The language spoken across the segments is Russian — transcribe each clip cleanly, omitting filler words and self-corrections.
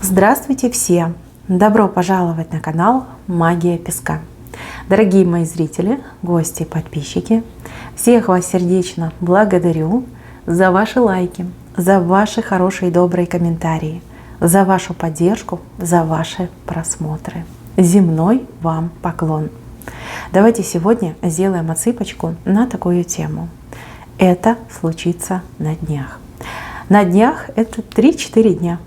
Здравствуйте все! Добро пожаловать на канал Магия Песка. Дорогие мои зрители, гости и подписчики, всех вас сердечно благодарю за ваши лайки, за ваши хорошие и добрые комментарии, за вашу поддержку, за ваши просмотры. Земной вам поклон! Давайте сегодня сделаем отсыпочку на такую тему. Это случится на днях. На днях это 3-4 дня.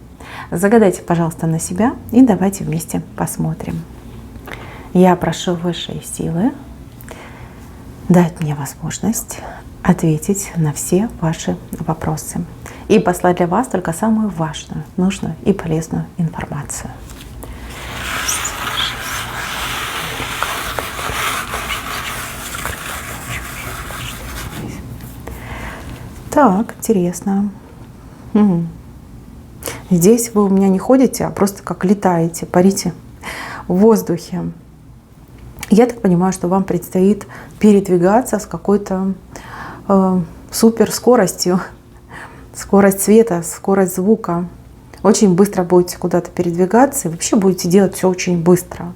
Загадайте, пожалуйста, на себя и давайте вместе посмотрим. Я прошу высшие силы дать мне возможность ответить на все ваши вопросы и послать для вас только самую важную, нужную и полезную информацию. Так, интересно. Здесь вы у меня не ходите, а просто как летаете, парите в воздухе. Я так понимаю, что вам предстоит передвигаться с какой-то суперскоростью. Скорость света, скорость звука. Очень быстро будете куда-то передвигаться и вообще будете делать все очень быстро.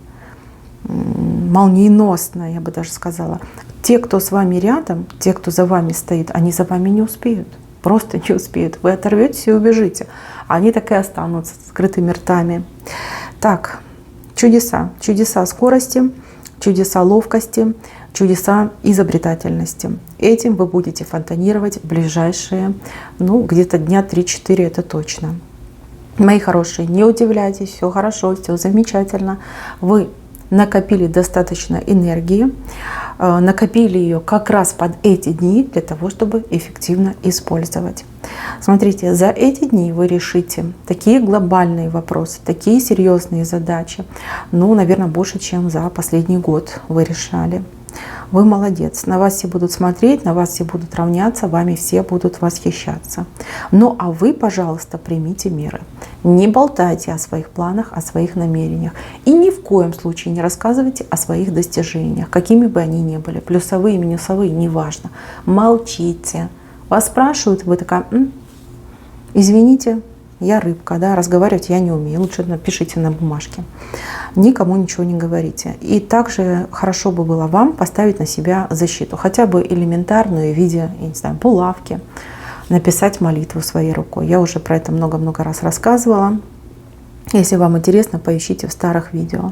Молниеносно, я бы даже сказала. Те, кто с вами рядом, те, кто за вами стоит, они за вами не успеют. Просто не успеют. Вы оторветесь и убежите. Они так и останутся с открытыми ртами. Так, чудеса. Чудеса скорости, чудеса ловкости, чудеса изобретательности. Этим вы будете фонтанировать в ближайшие, где-то дня 3-4, это точно. Мои хорошие, не удивляйтесь, все хорошо, все замечательно. Вы накопили достаточно энергии, накопили ее как раз под эти дни для того, чтобы эффективно использовать. Смотрите, за эти дни вы решите такие глобальные вопросы, такие серьезные задачи, наверное, больше, чем за последний год вы решали. Вы молодец, на вас все будут смотреть, на вас все будут равняться, вами все будут восхищаться. А вы, пожалуйста, примите меры. Не болтайте о своих планах, о своих намерениях. И ни в коем случае не рассказывайте о своих достижениях, какими бы они ни были, плюсовые, минусовые, неважно. Молчите. Вас спрашивают, вы такая, извините, я рыбка, разговаривать я не умею, лучше напишите на бумажке. Никому ничего не говорите. И также хорошо бы было вам поставить на себя защиту, хотя бы элементарную в виде, я не знаю, булавки, написать молитву своей рукой. Я уже про это много-много раз рассказывала. Если вам интересно, поищите в старых видео.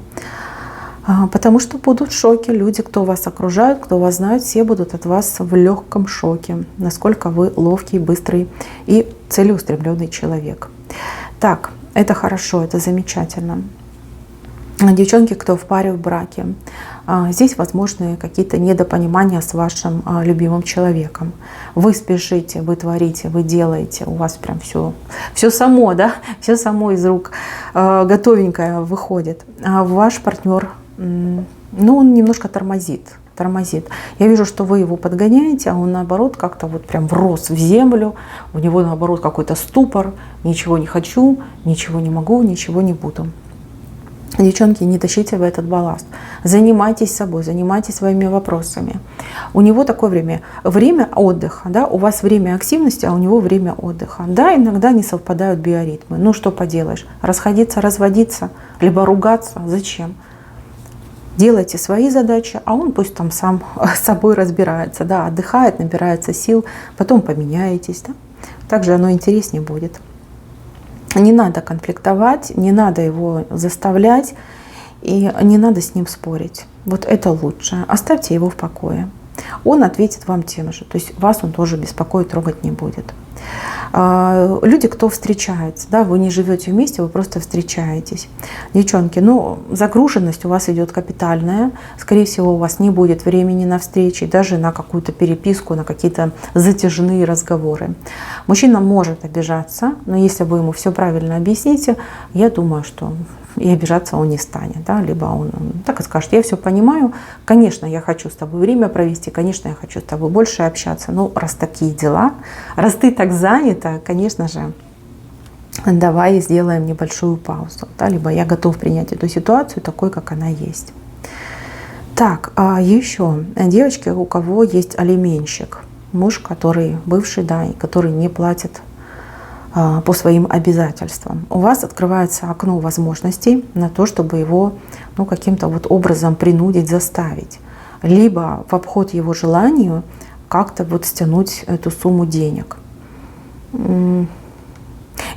Потому что будут в шоке люди, кто вас окружает, кто вас знает, все будут от вас в легком шоке, насколько вы ловкий, быстрый и целеустремленный человек. Так, это хорошо, это замечательно. Девчонки, кто в паре, в браке, здесь возможны какие-то недопонимания с вашим любимым человеком. Вы спешите, вы творите, вы делаете, у вас прям все само, все само из рук готовенькое выходит. А ваш партнер, он немножко тормозит. Я вижу, что вы его подгоняете, а он наоборот как-то вот прям врос в землю, у него наоборот какой-то ступор, ничего не хочу, ничего не могу, ничего не буду. Девчонки, не тащите в этот балласт. Занимайтесь собой, занимайтесь своими вопросами. У него такое время отдыха, у вас время активности, а у него время отдыха. Иногда не совпадают биоритмы. Что поделаешь, расходиться, разводиться, либо ругаться, зачем? Делайте свои задачи, а он пусть там сам с собой разбирается, отдыхает, набирается сил, потом поменяетесь. Также оно интереснее будет. Не надо конфликтовать, не надо его заставлять и не надо с ним спорить. Вот это лучше. Оставьте его в покое. Он ответит вам тем же. То есть вас он тоже беспокоить, трогать не будет. Люди, кто встречается, вы не живете вместе, вы просто встречаетесь. Девчонки, загруженность у вас идет капитальная. Скорее всего, у вас не будет времени на встречи, даже на какую-то переписку, на какие-то затяжные разговоры. Мужчина может обижаться, но если вы ему все правильно объясните, я думаю, что и обижаться он не станет. Либо он так и скажет: я все понимаю, конечно, я хочу с тобой время провести, конечно, я хочу с тобой больше общаться. Раз такие дела, раз ты так занята, конечно же, давай сделаем небольшую паузу. Либо я готов принять эту ситуацию такой, как она есть. Так, а еще девочки, у кого есть алименщик, муж, который бывший, и который не платит по своим обязательствам. У вас открывается окно возможностей на то, чтобы его каким-то вот образом принудить, заставить. Либо в обход его желанию как-то вот стянуть эту сумму денег.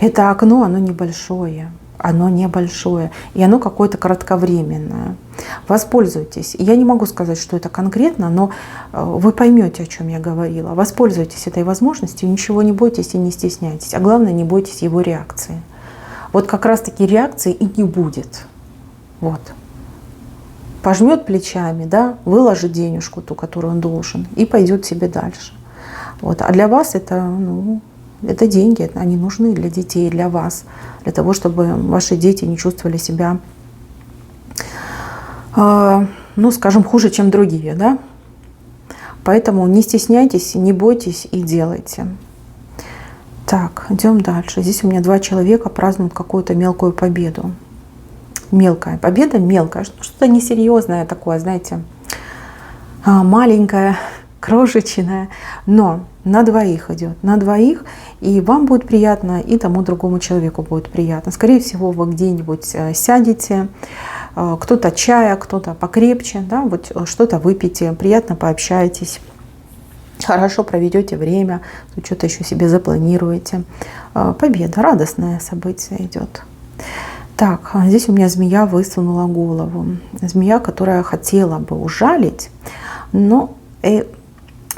Это окно, оно небольшое. И оно какое-то кратковременное. Воспользуйтесь. Я не могу сказать, что это конкретно, но вы поймете, о чем я говорила. Воспользуйтесь этой возможностью, ничего не бойтесь и не стесняйтесь. А главное, не бойтесь его реакции. Вот как раз-таки реакции и не будет. Вот. Пожмет плечами, да, выложит денежку ту, которую он должен, и пойдет себе дальше. Вот. А для вас это деньги, они нужны для детей, для вас, для того, чтобы ваши дети не чувствовали себя, скажем, хуже, чем другие, да. Поэтому не стесняйтесь, не бойтесь и делайте. Так, идем дальше. Здесь у меня 2 человека празднуют какую-то мелкую победу. Мелкая победа, мелкая, что-то несерьезное такое, знаете, маленькое, крошечное, но на 2 идет, на 2, и вам будет приятно, и тому другому человеку будет приятно. Скорее всего, вы где-нибудь сядете, кто-то чая, кто-то покрепче, да, вот что-то выпьете, приятно пообщаетесь, хорошо проведете время, что-то еще себе запланируете. Победа, радостное событие идет. Так, здесь у меня змея высунула голову. Змея, которая хотела бы ужалить, но,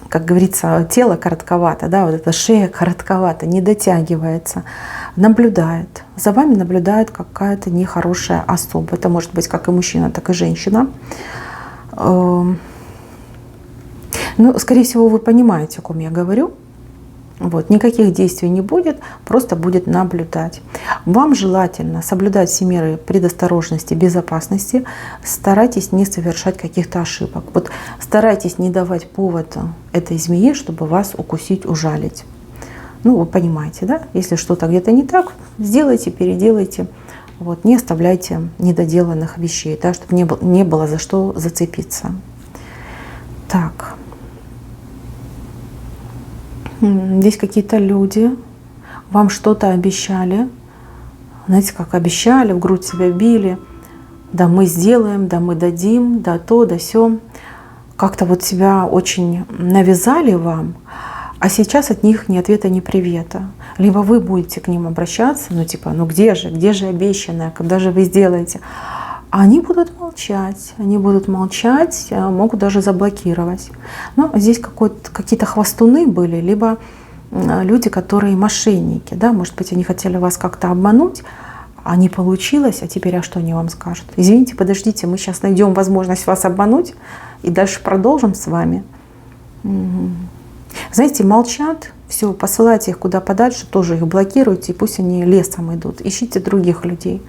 как говорится, тело коротковато, да, вот эта шея коротковата, не дотягивается. Наблюдает. За вами наблюдает какая-то нехорошая особа. Это может быть как и мужчина, так и женщина. Скорее всего, вы понимаете, о ком я говорю. Вот, никаких действий не будет, просто будет наблюдать. Вам желательно соблюдать все меры предосторожности, безопасности. Старайтесь не совершать каких-то ошибок. Вот, старайтесь не давать повод этой змее, чтобы вас укусить, ужалить. Вы понимаете, да? Если что-то где-то не так, сделайте, переделайте. Вот, не оставляйте недоделанных вещей, да, чтобы не было за что зацепиться. Так. Здесь какие-то люди вам что-то обещали. Знаете, как обещали, в грудь себя били. Да мы сделаем, да мы дадим, да то, да сё. Как-то вот себя очень навязали вам, а сейчас от них ни ответа, ни привета. Либо вы будете к ним обращаться, где же обещанное, когда же вы сделаете? А они будут молчать, могут даже заблокировать. Но здесь какие-то хвастуны были, либо люди, которые мошенники, да, может быть, они хотели вас как-то обмануть, а не получилось, а теперь что они вам скажут? Извините, подождите, мы сейчас найдем возможность вас обмануть и дальше продолжим с вами. Знаете, молчат, все, посылайте их куда подальше, тоже их блокируйте, и пусть они лесом идут, ищите других людей.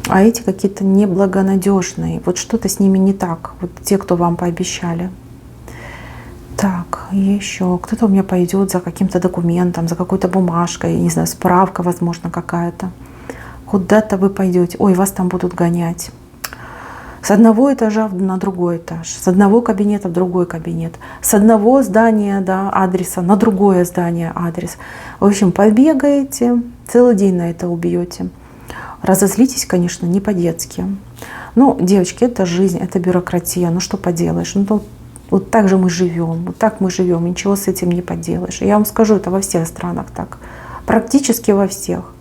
А эти какие-то неблагонадежные, вот что-то с ними не так, вот те, кто вам пообещали. Так, еще кто-то у меня пойдет за каким-то документом, за какой-то бумажкой, не знаю, справка, возможно, какая-то. Куда-то вы пойдете, ой, вас там будут гонять. С одного этажа на другой этаж, с одного кабинета в другой кабинет, с одного здания, да, адреса на другое здание адрес. В общем, побегаете, целый день на это убьете. Разозлитесь, конечно, не по-детски. Девочки, это жизнь, это бюрократия, что поделаешь. Вот так же мы живем, вот так мы живем, ничего с этим не поделаешь. И я вам скажу, это во всех странах так, практически во всех.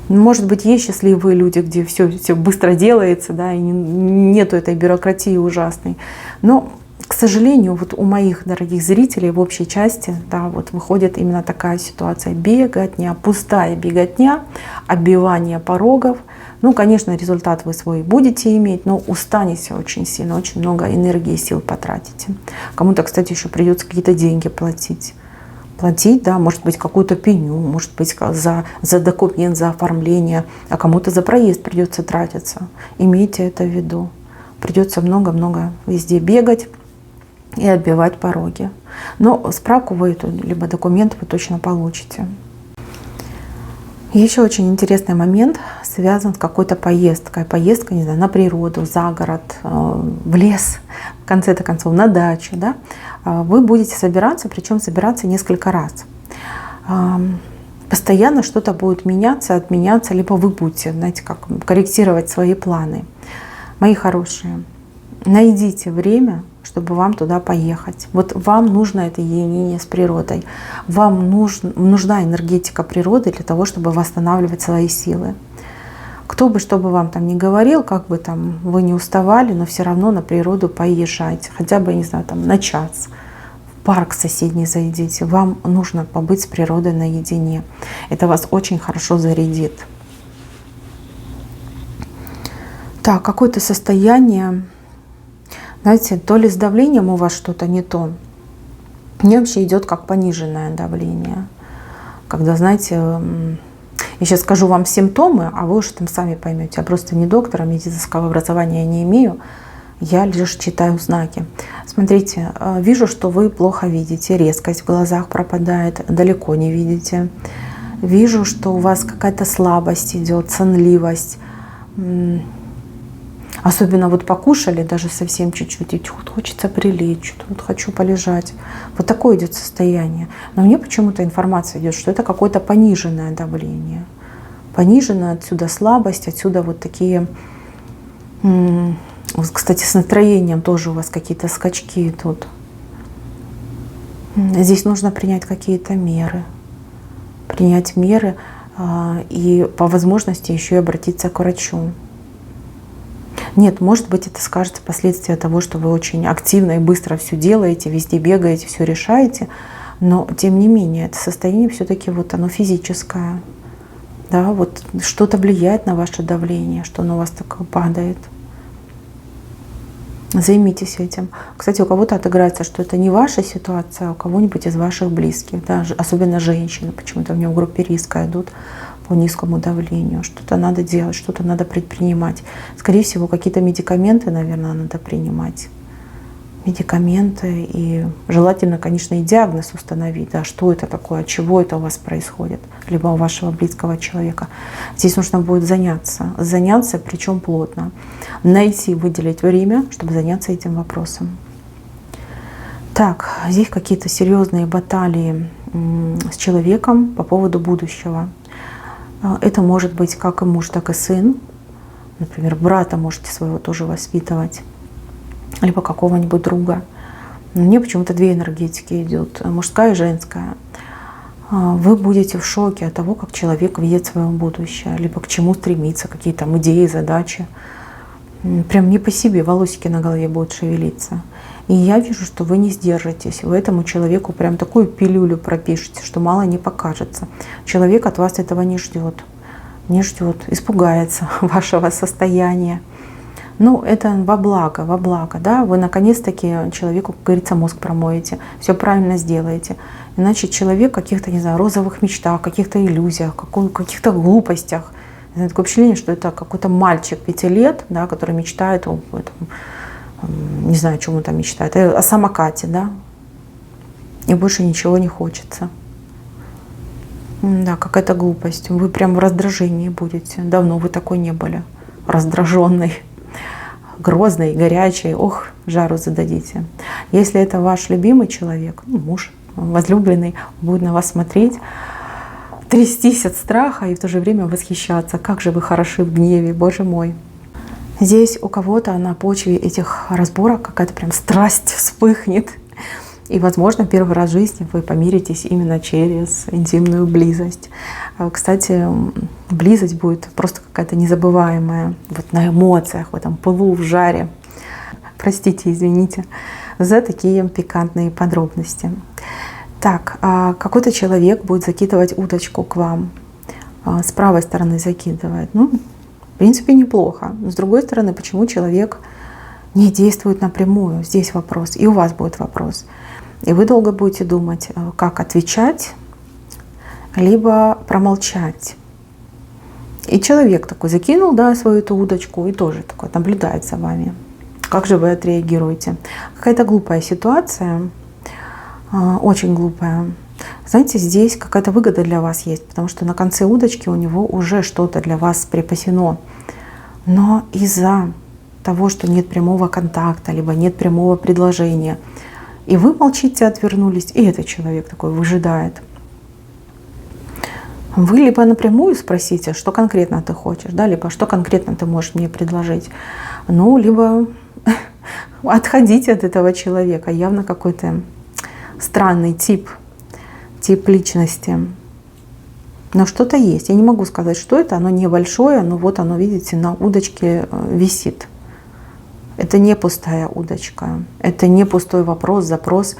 Может быть, есть счастливые люди, где все быстро делается, да, и нету этой бюрократии ужасной. Но, к сожалению, вот у моих дорогих зрителей в общей части, да, вот выходит именно такая ситуация: беготня, пустая беготня, оббивание порогов. Конечно, результат вы свой будете иметь, но устанете очень сильно, очень много энергии и сил потратите. Кому-то, кстати, еще придется какие-то деньги платить. Да, может быть, какую-то пеню, может быть, за документ, за оформление, а кому-то за проезд придется тратиться. Имейте это в виду. Придется много-много везде бегать и отбивать пороги. Но справку вы эту, либо документ вы точно получите. Еще очень интересный момент связан с какой-то поездкой. Поездка, не знаю, на природу, за город, в лес, в конце-то концов, на дачу. Да? Вы будете собираться, причем собираться несколько раз. Постоянно что-то будет меняться, отменяться, либо вы будете, знаете, как корректировать свои планы. Мои хорошие, найдите время, чтобы вам туда поехать. Вот вам нужно это единение с природой. Вам нужна энергетика природы для того, чтобы восстанавливать свои силы. Кто бы, что бы вам там ни говорил, как бы там вы не уставали, но все равно на природу поезжайте. Хотя бы, не знаю, там на час. В парк соседний зайдите. Вам нужно побыть с природой наедине. Это вас очень хорошо зарядит. Так, какое-то состояние, знаете, то ли с давлением у вас что-то не то. Мне вообще идет как пониженное давление. Когда, знаете, я сейчас скажу вам симптомы, а вы уже там сами поймете. Я просто не доктор, медицинского образования не имею. Я лишь читаю знаки. Смотрите, вижу, что вы плохо видите, резкость в глазах пропадает, далеко не видите. Вижу, что у вас какая-то слабость идет, сонливость. Особенно вот покушали даже совсем чуть-чуть, и хочется прилечь, тут хочу полежать. Вот такое идет состояние. Но мне почему-то информация идет, что это какое-то пониженное давление. Пониженное, отсюда слабость, отсюда вот такие... Кстати, с настроением тоже у вас какие-то скачки идут. Здесь нужно принять какие-то меры. Принять меры и по возможности еще и обратиться к врачу. Нет, может быть, это скажется последствия того, что вы очень активно и быстро все делаете, везде бегаете, все решаете. Но, тем не менее, это состояние все-таки вот оно физическое. Да, вот что-то влияет на ваше давление, что оно у вас так падает. Займитесь этим. Кстати, у кого-то отыграется, что это не ваша ситуация, а у кого-нибудь из ваших близких. Да, особенно женщины, почему-то у меня в группе риска идут по низкому давлению. Что-то надо делать, что-то надо предпринимать. Скорее всего, какие-то медикаменты, наверное, надо принимать. Медикаменты. И желательно, конечно, и диагноз установить. Да, что это такое, от чего это у вас происходит. Либо у вашего близкого человека. Здесь нужно будет заняться, причем плотно. Найти, выделить время, чтобы заняться этим вопросом. Так, здесь какие-то серьезные баталии с человеком по поводу будущего. Это может быть как и муж, так и сын. Например, брата можете своего тоже воспитывать. Либо какого-нибудь друга. Мне почему-то две энергетики идут, мужская и женская. Вы будете в шоке от того, как человек видит свое будущее, либо к чему стремится, какие там идеи, задачи. Прям не по себе волосики на голове будут шевелиться. И я вижу, что вы не сдержитесь. Вы этому человеку прям такую пилюлю пропишете, что мало не покажется. Человек от вас этого не ждет. Не ждет, испугается вашего состояния. Ну, это во благо, да, вы наконец-таки человеку, как говорится, мозг промоете, все правильно сделаете. Иначе человек в каких-то, не знаю, розовых мечтах, каких-то иллюзиях, каких-то глупостях. Такое впечатление, что это какой-то мальчик 5 лет, да, который мечтает о этом, не знаю, о чем он там мечтает, о самокате, да, и больше ничего не хочется. Да, какая-то глупость. Вы прям в раздражении будете. Давно вы такой не были. Раздраженный, грозный, горячий. Ох, жару зададите. Если это ваш любимый человек, муж, возлюбленный, будет на вас смотреть, трястись от страха и в то же время восхищаться. Как же вы хороши в гневе, Боже мой. Здесь у кого-то на почве этих разборок какая-то прям страсть вспыхнет. И, возможно, первый раз в жизни вы помиритесь именно через интимную близость. Кстати, близость будет просто какая-то незабываемая. Вот на эмоциях, в этом пылу, в жаре. Простите, извините за такие пикантные подробности. Так, какой-то человек будет закидывать удочку к вам. С правой стороны закидывает. Ну, в принципе, неплохо. Но с другой стороны, почему человек не действует напрямую? Здесь вопрос. И у вас будет вопрос. И вы долго будете думать, как отвечать, либо промолчать. И человек такой закинул, да, свою эту удочку и тоже такой наблюдает за вами. Как же вы отреагируете? Какая-то глупая ситуация, очень глупая. Знаете, здесь какая-то выгода для вас есть, потому что на конце удочки у него уже что-то для вас припасено. Но из-за того, что нет прямого контакта, либо нет прямого предложения, и вы молчите, отвернулись, и этот человек такой выжидает. Вы либо напрямую спросите, что конкретно ты хочешь, да, либо что конкретно ты можешь мне предложить. Ну, либо отходите от этого человека. Явно какой-то странный тип личности. Но что-то есть. Я не могу сказать, что это. Оно небольшое, но вот оно, видите, на удочке висит. Это не пустая удочка. Это не пустой вопрос, запрос.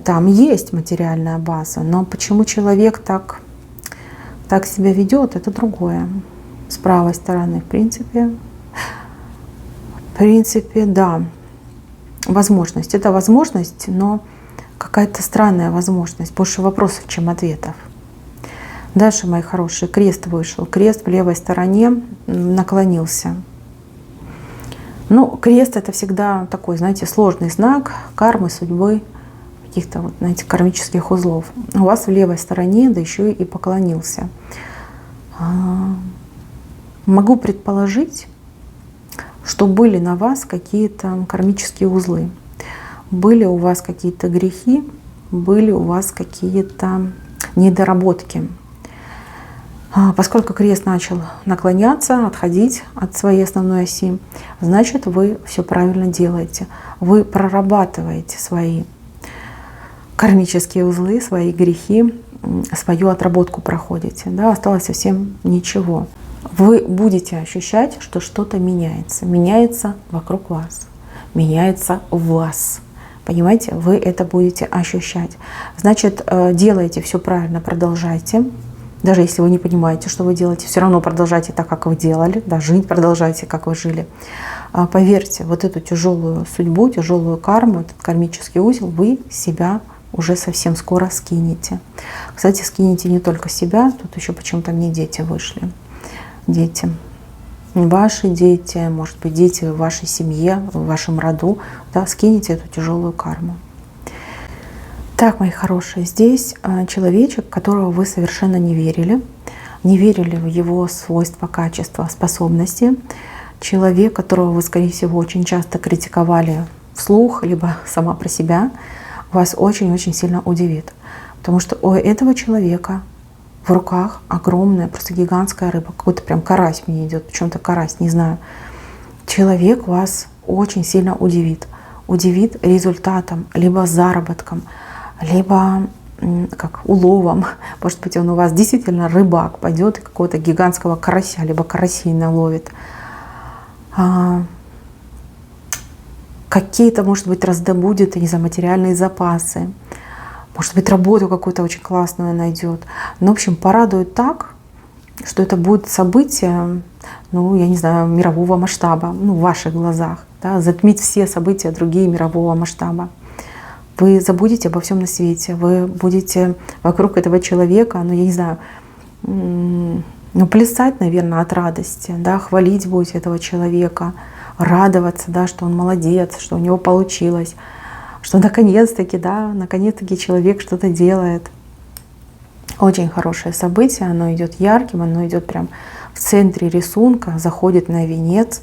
Там есть материальная база. Но почему человек так себя ведет, это другое. С правой стороны, в принципе, да. Возможность. Это возможность, но какая-то странная возможность. Больше вопросов, чем ответов. Дальше, мои хорошие, крест вышел. Крест в левой стороне наклонился. Ну, крест — это всегда такой, знаете, сложный знак кармы, судьбы, каких-то, вот, знаете, кармических узлов. У вас в левой стороне, да еще и поклонился. Могу предположить, что были на вас какие-то кармические узлы. Были у вас какие-то грехи, были у вас какие-то недоработки. Поскольку крест начал наклоняться, отходить от своей основной оси, значит, вы все правильно делаете. Вы прорабатываете свои кармические узлы, свои грехи, свою отработку проходите. Да, осталось совсем ничего. Вы будете ощущать, что что-то меняется. Меняется вокруг вас, меняется в вас. Понимаете, вы это будете ощущать. Значит, делайте все правильно, продолжайте. Даже если вы не понимаете, что вы делаете, все равно продолжайте так, как вы делали. Да, жить продолжайте, как вы жили. Поверьте, вот эту тяжелую судьбу, тяжелую карму, этот кармический узел вы себя уже совсем скоро скинете. Кстати, скинете не только себя, тут еще почему-то мне дети вышли. Дети. Ваши дети, может быть, дети в вашей семье, в вашем роду. Да, скинете эту тяжелую карму. Так, мои хорошие, здесь человечек, которого вы совершенно не верили в его свойства, качества, способности. Человек, которого вы, скорее всего, очень часто критиковали вслух, либо сама про себя, вас очень-очень сильно удивит. Потому что у этого человека в руках огромная, просто гигантская рыба. Какой-то прям карась мне идет, почему-то карась, не знаю. Человек вас очень сильно удивит. Удивит результатом, либо заработком, либо как уловом. Может быть, он у вас действительно рыбак, пойдет и какого-то гигантского карася, либо карасей наловит. Какие-то, может быть, раздобудет, не знаю, материальные запасы. Может быть, работу какую-то очень классную найдет. Ну, в общем, порадует так, что это будет событие, ну, я не знаю, мирового масштаба, ну, в ваших глазах. Да, затмить все события другие мирового масштаба. Вы забудете обо всем на свете, вы будете вокруг этого человека, ну, я не знаю, ну, плясать, наверное, от радости, да, хвалить будете этого человека, радоваться, да, что он молодец, что у него получилось, что наконец-таки, да, наконец-таки человек что-то делает. Очень хорошее событие, оно идет ярким, оно идет прям в центре рисунка, заходит на венец.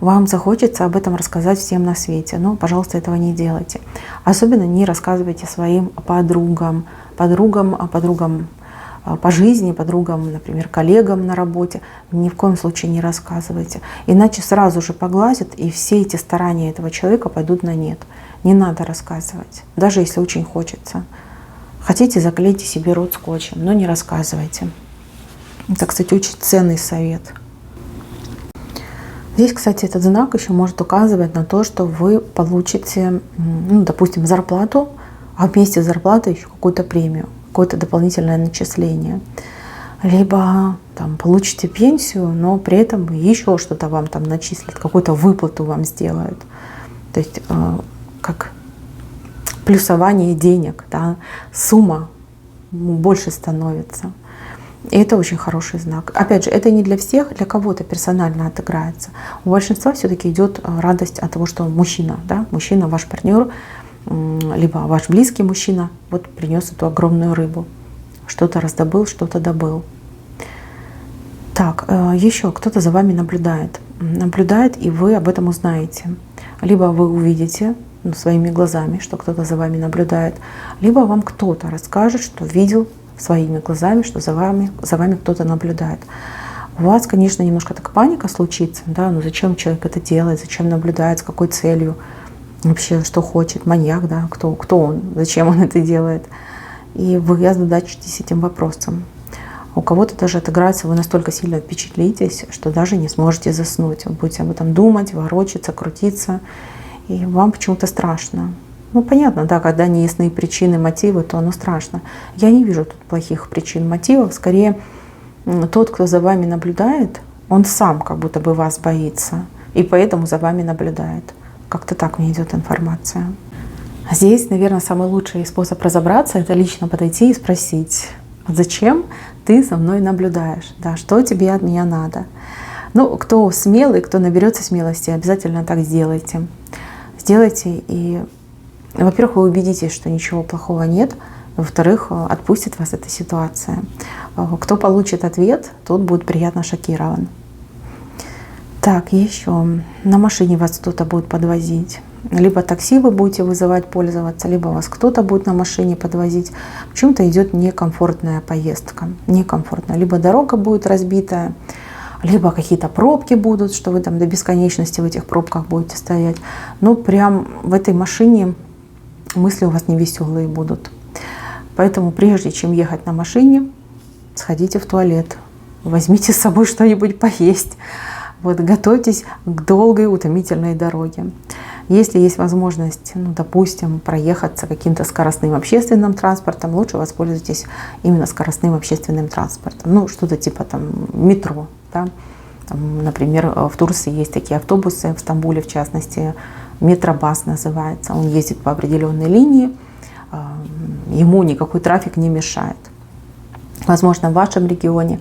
Вам захочется об этом рассказать всем на свете, но, пожалуйста, этого не делайте. Особенно не рассказывайте своим подругам по жизни, подругам, например, коллегам на работе. Ни в коем случае не рассказывайте. Иначе сразу же поглазят, и все эти старания этого человека пойдут на нет. Не надо рассказывать, даже если очень хочется. Хотите, заклейте себе рот скотчем, но не рассказывайте. Это, кстати, очень ценный совет. Здесь, кстати, этот знак еще может указывать на то, что вы получите, ну, допустим, зарплату, а вместе с зарплатой еще какую-то премию, какое-то дополнительное начисление. Либо там, получите пенсию, но при этом еще что-то вам там начислят, какую-то выплату вам сделают. То есть как плюсование денег, да, сумма больше становится. И это очень хороший знак. Опять же, это не для всех, для кого-то персонально отыграется. У большинства все-таки идет радость от того, что мужчина, да, мужчина, ваш партнер, либо ваш близкий мужчина, вот принес эту огромную рыбу. Что-то раздобыл, что-то добыл. Так, еще кто-то за вами наблюдает. Наблюдает, и вы об этом узнаете. Либо вы увидите своими глазами, что кто-то за вами наблюдает, либо вам кто-то расскажет, что видел своими глазами, что за вами кто-то наблюдает. У вас, конечно, немножко так паника случится, да, но зачем человек это делает, зачем наблюдает, с какой целью, вообще что хочет, маньяк, да, кто он, зачем он это делает. И вы озадачитесь этим вопросом. У кого-то даже отыграется, вы настолько сильно впечатлитесь, что даже не сможете заснуть. Вы будете об этом думать, ворочаться, крутиться, и вам почему-то страшно. Ну, понятно, да, когда не ясны причины, мотивы, то оно страшно. Я не вижу тут плохих причин, мотивов. Скорее, тот, кто за вами наблюдает, он сам как будто бы вас боится, и поэтому за вами наблюдает. Как-то так мне идет информация. Здесь, наверное, самый лучший способ разобраться — это лично подойти и спросить: зачем ты за мной наблюдаешь? Да, что тебе от меня надо? Ну, кто смелый, кто наберется смелости, обязательно так сделайте. Сделайте, и, во-первых, вы убедитесь, что ничего плохого нет. Во-вторых, отпустит вас эта ситуация. Кто получит ответ, тот будет приятно шокирован. Так, еще. На машине вас кто-то будет подвозить. Либо такси вы будете вызывать, пользоваться, либо вас кто-то будет на машине подвозить. Почему-то идет некомфортная поездка. Некомфортная. Либо дорога будет разбитая, либо какие-то пробки будут, что вы там до бесконечности в этих пробках будете стоять. Ну, прям в этой машине мысли у вас невеселые будут. Поэтому прежде чем ехать на машине, сходите в туалет. Возьмите с собой что-нибудь поесть. Вот, готовьтесь к долгой утомительной дороге. Если есть возможность, ну, допустим, проехаться каким-то скоростным общественным транспортом, лучше воспользуйтесь именно скоростным общественным транспортом. Ну, что-то типа там метро. Да? Там, например, в Турции есть такие автобусы, в Стамбуле в частности, метробас называется. Он ездит по определенной линии, ему никакой трафик не мешает. Возможно, в вашем регионе,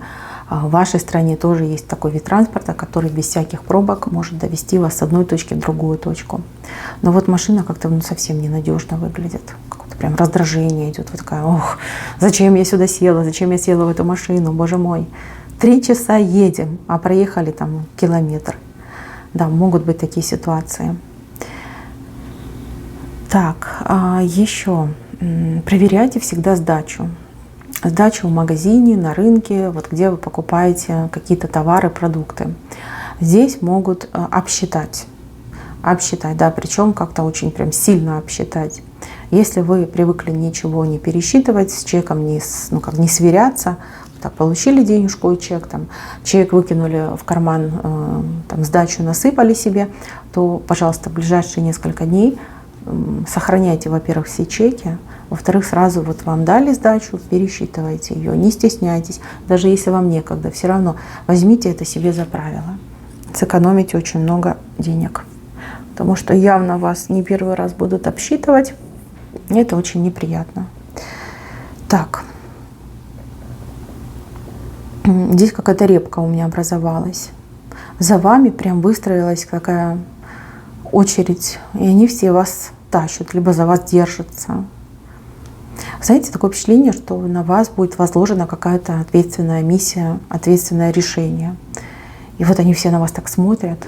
в вашей стране тоже есть такой вид транспорта, который без всяких пробок может довести вас с одной точки в другую точку. Но вот машина как-то совсем ненадежно выглядит. Какое-то прям раздражение идет. Вот такая: ох, зачем я сюда села, зачем я села в эту машину, боже мой. 3 часа едем, а проехали там километр. Да, могут быть такие ситуации. Так, еще проверяйте всегда сдачу. Сдачу в магазине, на рынке, вот где вы покупаете какие-то товары, продукты. Здесь могут обсчитать. Обсчитать, да, причем как-то очень прям сильно обсчитать. Если вы привыкли ничего не пересчитывать, с чеком не сверяться, так, получили денежку и чек, там, чек выкинули в карман, там, сдачу насыпали себе, то, пожалуйста, в ближайшие несколько дней сохраняйте, во-первых, все чеки, во-вторых, сразу вот вам дали сдачу, пересчитывайте ее, не стесняйтесь, даже если вам некогда, все равно возьмите это себе за правило, сэкономите очень много денег, потому что явно вас не первый раз будут обсчитывать, и это очень неприятно. Так, здесь какая-то репка у меня образовалась, за вами прям выстроилась такая очередь, и они все вас тащат, либо за вас держатся. Знаете, такое впечатление, что на вас будет возложена какая-то ответственная миссия, ответственное решение. И вот они все на вас так смотрят,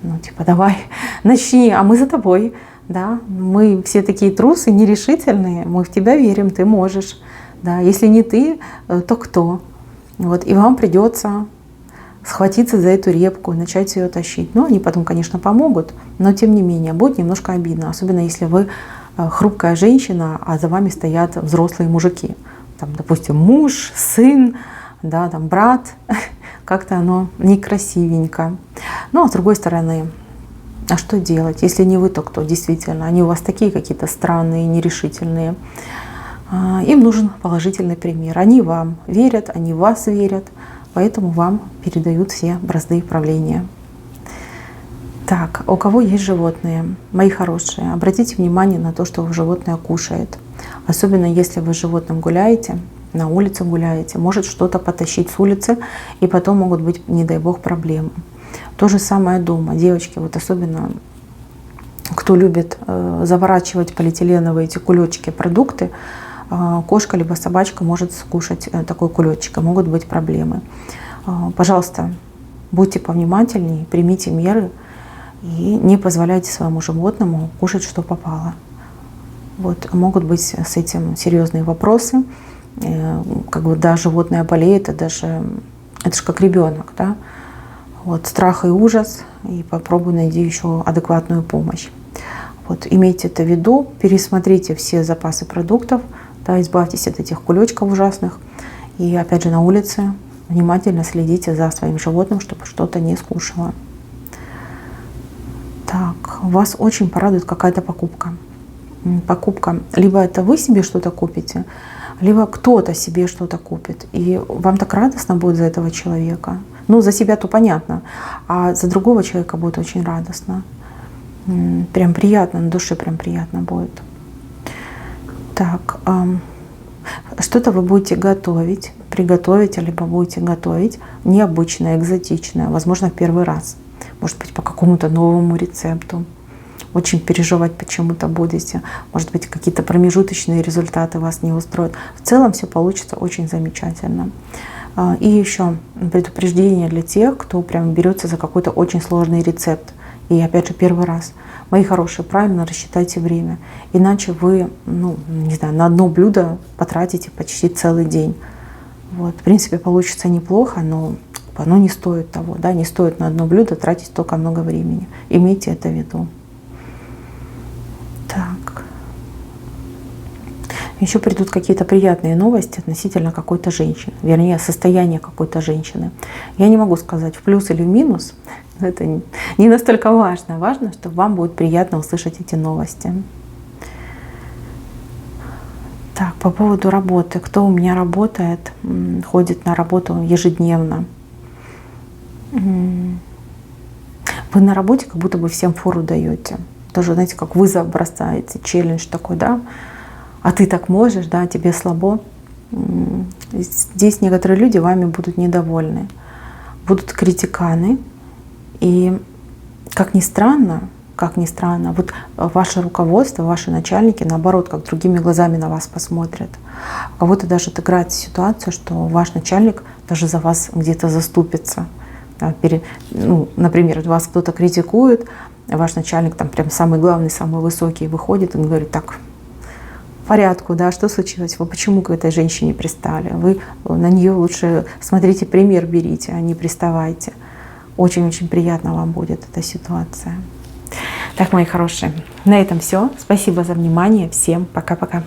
ну типа: давай, начни, а мы за тобой. Да? Мы все такие трусы, нерешительные, мы в тебя верим, ты можешь. Да? Если не ты, то кто? Вот. И вам придется схватиться за эту репку и начать ее тащить. Ну, они потом, конечно, помогут, но тем не менее будет немножко обидно, особенно если вы хрупкая женщина, а за вами стоят взрослые мужики. Там, допустим, муж, сын, да, там, брат. Как-то оно некрасивенько. Ну, а с другой стороны, а что делать? Если не вы, то кто? Действительно, они у вас такие какие-то странные, нерешительные. Им нужен положительный пример. Они вам верят, они в вас верят, поэтому вам передают все бразды правления. Так, у кого есть животные, мои хорошие, обратите внимание на то, что животное кушает. Особенно если вы с животным гуляете, на улице гуляете, может что-то потащить с улицы, и потом могут быть, не дай бог, проблемы. То же самое дома. Девочки, вот особенно кто любит заворачивать полиэтиленовые эти кулечки продукты, кошка либо собачка может скушать такой кулечек, и могут быть проблемы. Пожалуйста, будьте повнимательнее, примите меры и не позволяйте своему животному кушать, что попало. Вот, могут быть с этим серьезные вопросы. как бы да, животное болеет, это же как ребенок, да. Вот, страх и ужас, и попробуй найди еще адекватную помощь. Вот, имейте это в виду, пересмотрите все запасы продуктов, да, избавьтесь от этих кулечков ужасных. И опять же на улице внимательно следите за своим животным, чтобы что-то не скушало. Так, вас очень порадует какая-то покупка. Покупка, либо это вы себе что-то купите, либо кто-то себе что-то купит. И вам так радостно будет за этого человека. Ну, за себя-то понятно, а за другого человека будет очень радостно. Прям приятно, на душе прям приятно будет. Так, что-то вы будете готовить, приготовите, либо будете готовить необычное, экзотичное, возможно, в первый раз. Может быть, по какому-то новому рецепту. Очень переживать почему-то будете. Может быть, какие-то промежуточные результаты вас не устроят. В целом все получится очень замечательно. И еще предупреждение для тех, кто прям берется за какой-то очень сложный рецепт. И опять же, первый раз. Мои хорошие, правильно рассчитайте время. Иначе вы, ну, не знаю, на одно блюдо потратите почти целый день. Вот. В принципе, получится неплохо, но оно не стоит того. Да? Не стоит на одно блюдо тратить столько много времени. Имейте это в виду. Так. Еще придут какие-то приятные новости относительно какой-то женщины. Вернее, состояния какой-то женщины. Я не могу сказать, в плюс или в минус. Это не настолько важно. Важно, что вам будет приятно услышать эти новости. Так, по поводу работы. Кто у меня работает, ходит на работу ежедневно. Вы на работе как будто бы всем фору даете. Даже, знаете, как вызов бросаете, челлендж такой, да? А ты так можешь, да, тебе слабо. Здесь некоторые люди вами будут недовольны. Будут критиканы. И как ни странно, вот ваше руководство, ваши начальники, наоборот, как другими глазами на вас посмотрят. У кого-то даже отыграется ситуация, что ваш начальник даже за вас где-то заступится. Да, например, вас кто-то критикует, ваш начальник там прям самый главный, самый высокий выходит и говорит: так, в порядку, да, что случилось? Вы почему к этой женщине пристали? Вы на нее лучше смотрите, пример берите, а не приставайте. Очень-очень приятно вам будет эта ситуация. Так, мои хорошие, на этом все. Спасибо за внимание. Всем пока-пока.